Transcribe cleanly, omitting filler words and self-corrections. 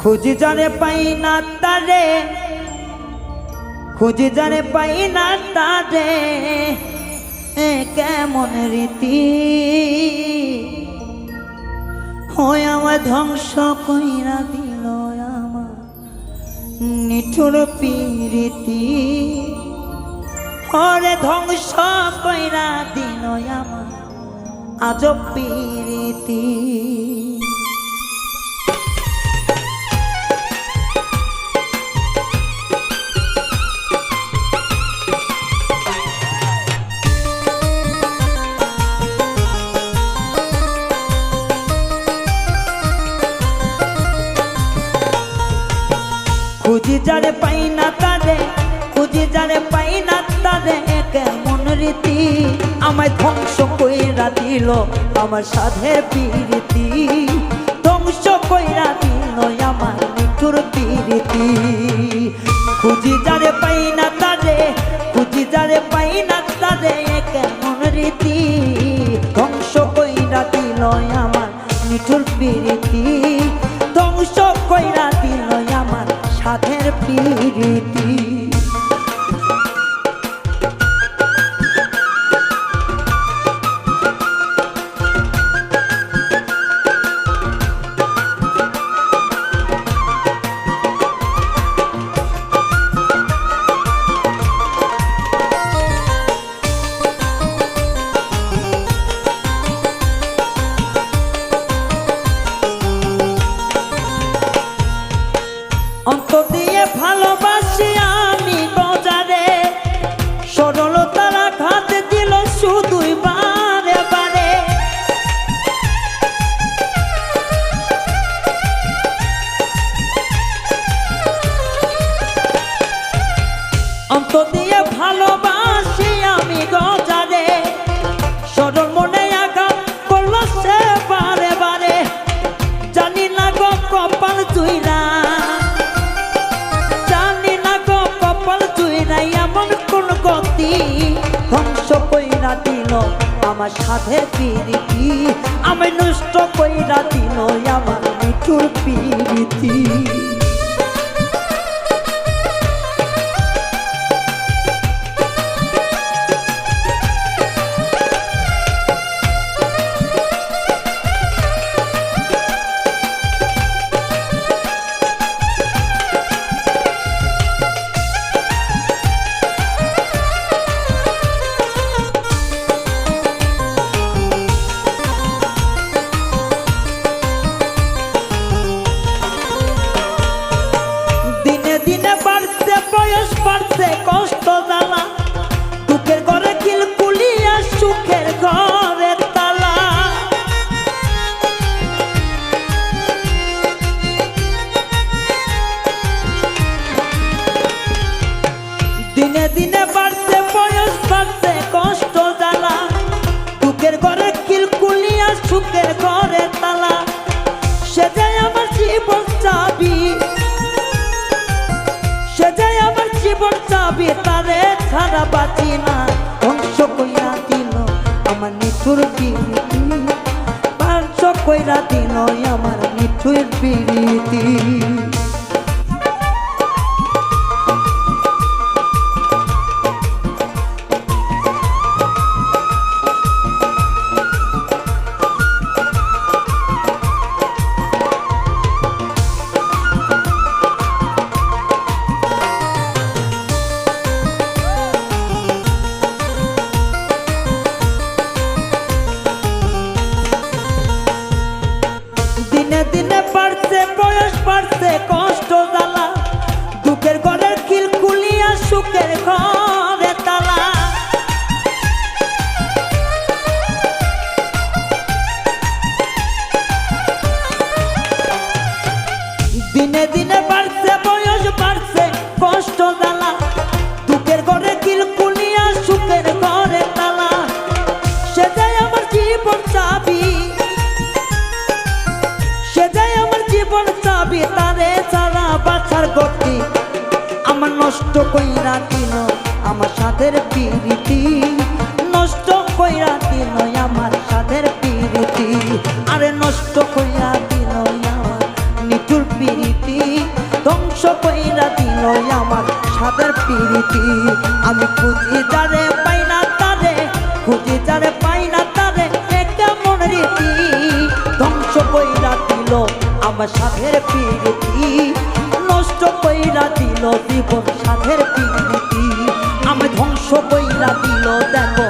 খুঁজি জানে পাই না তারে, খুঁজি জানে পাই না তারে, কেমন রীতি হয় আমার ধ্বংস কইরা দিল আমার নিঠুর প্রীতি, হরে ধ্বংস কইরা দিল আমার আজব প্রীতি। খুঁজি যারে পাই না তারে, খুঁজি যারে পাই না তারে, কেমন রীতি আমায় ধ্বংস কইরা দিল আমার সাধের প্রীতি, ধ্বংস কইরা দিল আমার নিঠুর প্রীতি। খুঁজি যারে পাই না তারে, খুঁজি যারে পাই না তারে, কেমন রীতি ধ্বংস কইরা দিল আমার নিঠুর প্রীতি, ধ্বংস কইরা দিল আমার সাধের প্রীতি। অন্তর দিয়ে ভালোবাসি আমি গজারে, সরলতার আঘাত দিল শুধুই বারে বারে, অন্তর দিয়ে ভালোবাসি আমি গজারে, সরল মনে আঘাত করলো সে বারে বারে, জানি না গো কপাল জুইরা, ধ্বংস কইরা দিল আমার সাধের প্রীতি, আমায় নষ্ট কইরা দিল আমার নিঠুর প্রীতি। বয়স বাড়ছে কষ্ট জ্বালা, দুঃখের ঘরে কিলকুলিয়া সুখের ঘরে তালা, দিনে দিনে বাড়ছে বয়স বাড়ছে কষ্ট জ্বালা, দুঃখের ঘরে কিলকুলিয়া সুখের ঘরে তালা, সে যায় আমার জীবন চাবি, সে যায় আমার জীবন চাবি, তারে ছাড়া বাঁচি না, ধ্বংস কইরা দিল আমার নিঠুর প্রীতি, ধ্বংস কইরা দিল আমার নিঠুর প্রীতি। দিনে দিনে বাড়ছে বয়স বাড়ছে কষ্ট জ্বালা, দুঃখের ঘরের কিলকুলিয়া সুখের ঘরে তালা, দিনে দিনে বাড়ছে বয়স বাড়ছে কষ্ট জ্বালা, দুঃখের ঘরে কিলকুলিয়া সুখের ঘরে তালা, সে যায় আমার জীবন চাবি, সে যায় আমার জীবন চাবি, তারে ছাড়া বাছার গতি আমার নষ্ট কইরা দিল আমার সাধের প্রীতি, নষ্ট কইরা দিল আমার সাধের প্রীতি, আরে নষ্ট কইরা দিল আমার নিঠুর প্রীতি। রীতি ধ্বংস কইরা দিল আমার সাদের প্রীতি আমি খুঁজি যারে পাই না তারে খুঁজি যারে পাই না তারে এ কেমন রীতি ধ্বংস কইরা দিল আমার সাদের প্রীতি নষ্ট কইরা দিল জীবন সাদের প্রীতি আমি ধ্বংস কইরা দিল দেখো